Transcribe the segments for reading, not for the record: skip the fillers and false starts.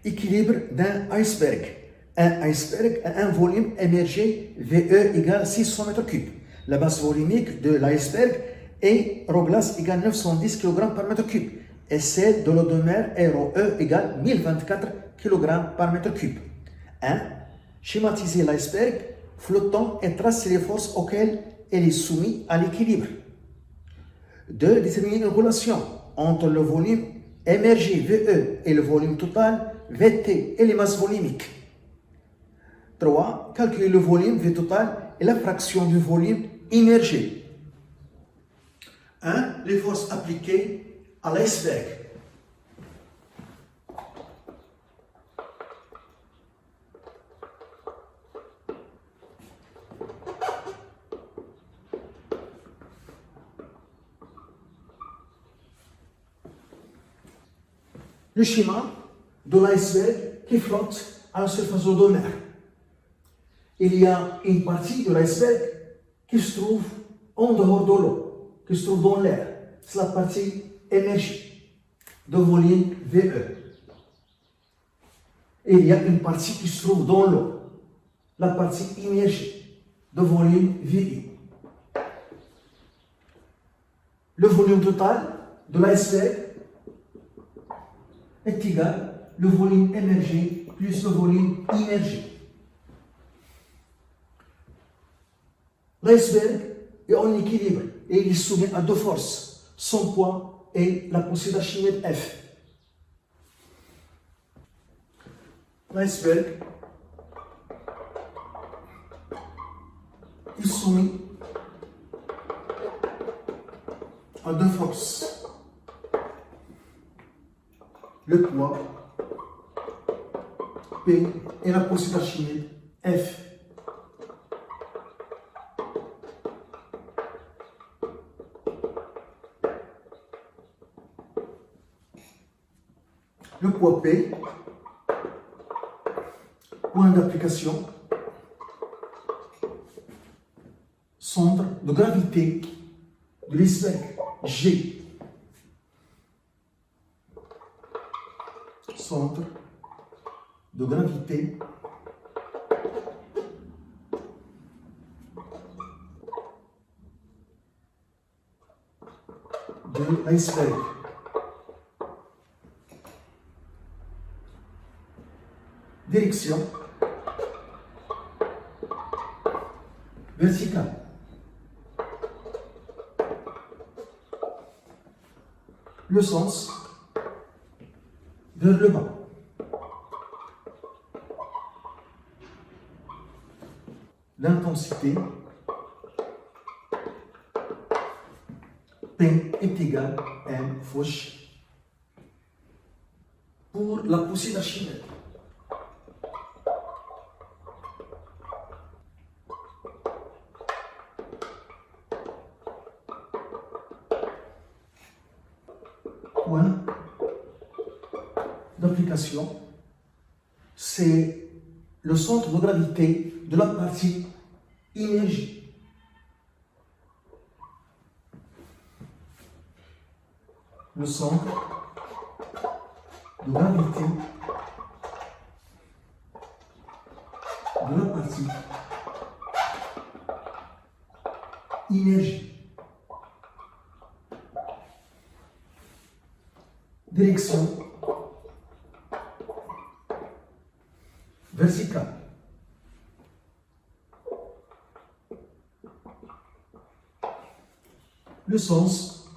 Équilibre d'un iceberg. Un iceberg a un volume émergé VE égale 600 mètres cubes. La masse volumique de l'iceberg est ρ glace égale 910 kg par mètre cube. Et celle de l'eau de mer est ρE égale 1024 kg par mètre cube. 1. Schématiser l'iceberg flottant et tracer les forces auxquelles il est soumis à l'équilibre. 2. Déterminer une relation entre le volume émergé VE et le volume total VT et les masses volumiques. 3. Calculer le volume V total et la fraction du volume immergé. 1. Les forces appliquées à l'iceberg. Le schéma de l'iceberg qui flotte à la surface de la mer. Il y a une partie de l'iceberg qui se trouve en dehors de l'eau, qui se trouve dans l'air. C'est la partie émergée de volume VE. Et il y a une partie qui se trouve dans l'eau, la partie immergée de volume VI. Le volume total de l'iceberg est égal au volume émergé plus le volume immergé. L'iceberg est en équilibre et il est soumis à deux forces, son poids et la poussée d'Archimède F. L'iceberg est soumis à deux forces, le poids P et la poussée d'Archimède F. Le poids P, point d'application, centre de gravité de l'iceberg G. Centre de gravité de l'iceberg. Direction verticale. Le sens vers le bas. L'intensité P est égale à M fois G. Pour la poussée d'Archimède, point d'application, c'est le centre de gravité de la partie immergée. Le centre de gravité de la partie immergée. Direction verticale. Le sens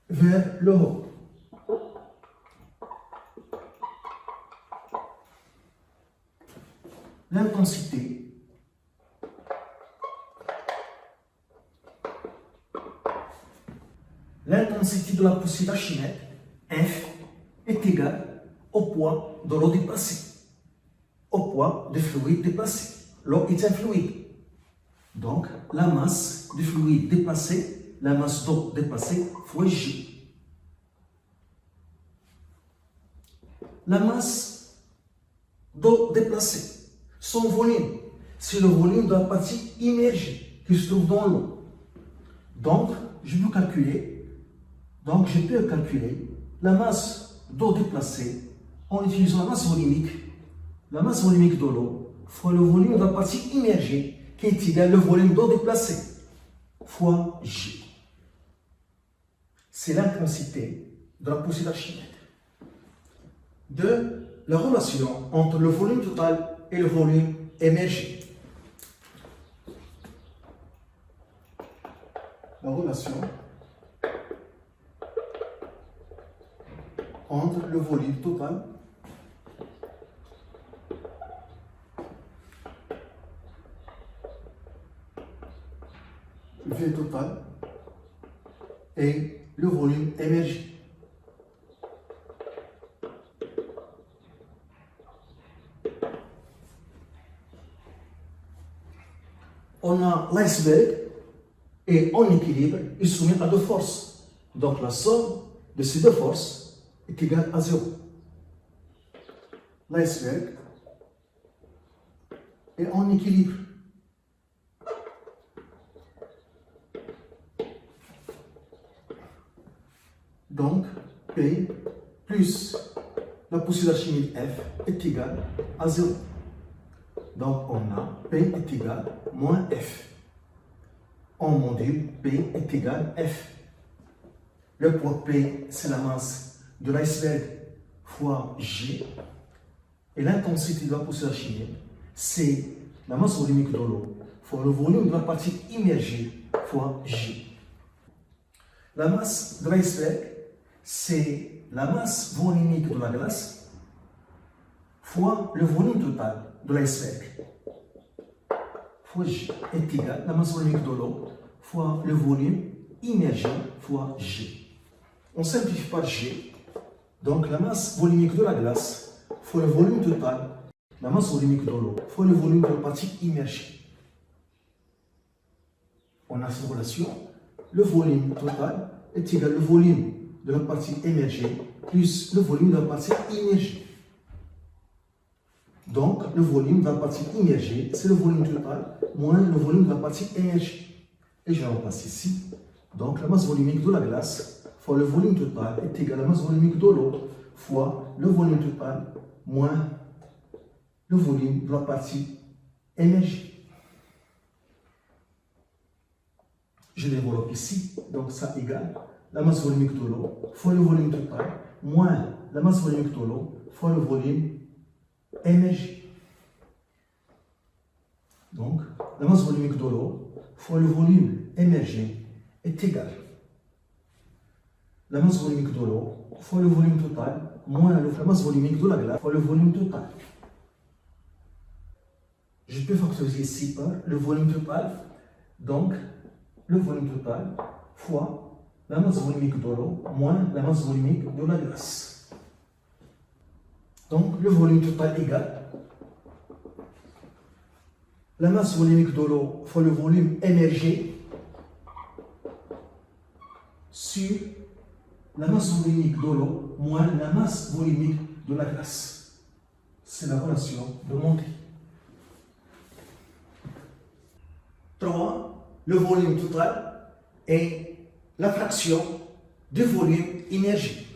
vers le haut. L'intensité de la poussée d'Archimède F est égale au poids de l'eau déplacée, au poids du fluide déplacé. L'eau est un fluide. Donc, la masse du fluide déplacé, la masse d'eau déplacée fois J. La masse d'eau déplacée, son volume, c'est le volume de la partie immergée qui se trouve dans l'eau. Donc, je peux calculer la masse d'eau déplacée en utilisant la masse volumique de l'eau fois le volume de la partie immergée qui est égal au volume d'eau déplacé fois G. C'est l'intensité de la poussée d'Archimède. De la relation entre le volume total et le volume émergé. La relation entre le volume total V total et le volume émergé. On a l'iceberg et en équilibre, il est soumis à deux forces. Donc la somme de ces deux forces est égale à 0. L'iceberg est en équilibre. Donc, P plus la poussée d'Archimède F est égale à 0. Donc, on a P est égal à moins F. En module, P est égal à F. Le poids P, c'est la masse de l'iceberg fois G. Et l'intensité de la poussée d'Archimède, c'est la masse volumique de l'eau fois le volume de la partie immergée fois G. La masse de l'iceberg, c'est la masse volumique de la glace fois le volume total de l'iceberg fois G est égal à la masse volumique de l'eau fois le volume immergé fois G. On simplifie par G, donc la masse volumique de la glace fois le volume total, la masse volumique de l'eau fois le volume de la partie immergée. On a cette relation, le volume total est égal au volume de la partie émergée plus le volume de la partie immergée. Donc, le volume de la partie immergée, c'est le volume total moins le volume de la partie émergée. Et je remplace ici. Donc, la masse volumique de la glace fois le volume total est égal à la masse volumique de l'eau fois le volume total moins le volume de la partie émergée. Je développe ici. Donc, ça égale la masse volumique de l'eau fois le volume total moins la masse volumique de l'eau fois le volume émergé. Donc, la masse volumique de l'eau fois le volume émergé est égal la masse volumique de l'eau fois le volume total moins la masse volumique de la glace fois le volume total. Je peux factoriser ici par le volume total, donc le volume total fois la masse volumique de l'eau moins la masse volumique de la glace. Donc, le volume total égale la masse volumique de l'eau fois le volume émergé sur la masse volumique de l'eau moins la masse volumique de la glace. C'est la relation de Monti. 3. Le volume total est la fraction du volume immergé.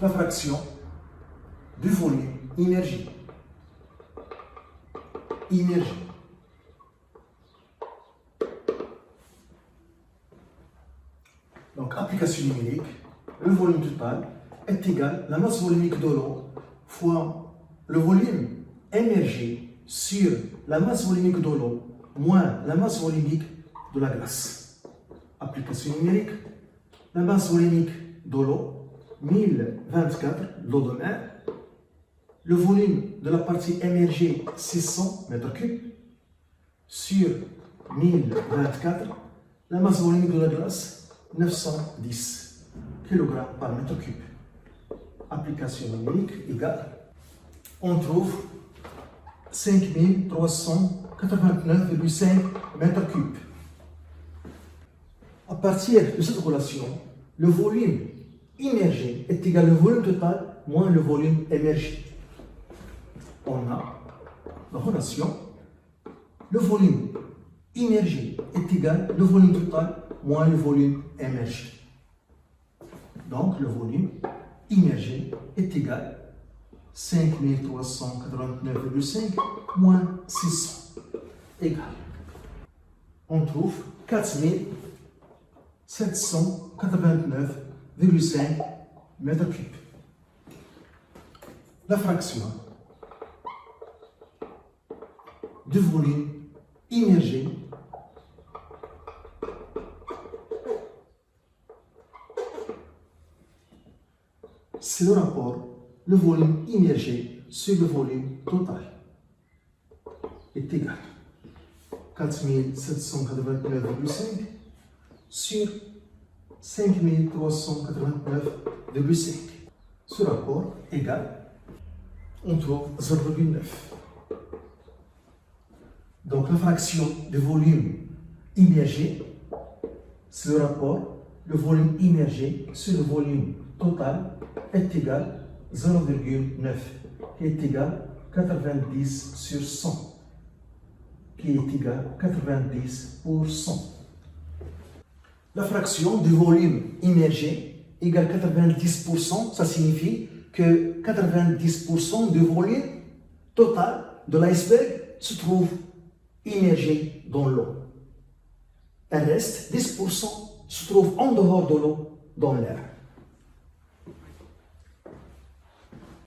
La fraction du volume immergé. Donc, application numérique, le volume total est égal à la masse volumique de l'eau fois le volume émergé sur la masse volumique de l'eau moins la masse volumique de la glace. Application numérique, la masse volumique de l'eau, 1024 l'eau de mer, le volume de la partie émergée, 600 m3, sur 1024, la masse volumique de la glace, 910 kg par mètre cube. Application numérique égale, on trouve 5389,5 m3. À partir de cette relation, le volume immergé est égal au volume total moins le volume émergé. On a la relation le volume immergé est égal au volume total moins le volume émergé. Donc, le volume immergé est égal à 5389,5 moins 600 égal. On trouve 4789,5 mètres cubes. La fraction du volume immergé c'est le rapport le volume immergé sur le volume total est égal à 4789,5 sur 5389,5. Ce rapport égal, on trouve 0,9. Donc la fraction de volume immergé, c'est le rapport, le volume immergé sur le volume total est égal à 0,9, qui est égal à 90 sur 100, qui est égal à 90%. La fraction du volume immergé égale 90%, ça signifie que 90% du volume total de l'iceberg se trouve immergé dans l'eau. Le reste, 10%, se trouve en dehors de l'eau, dans l'air.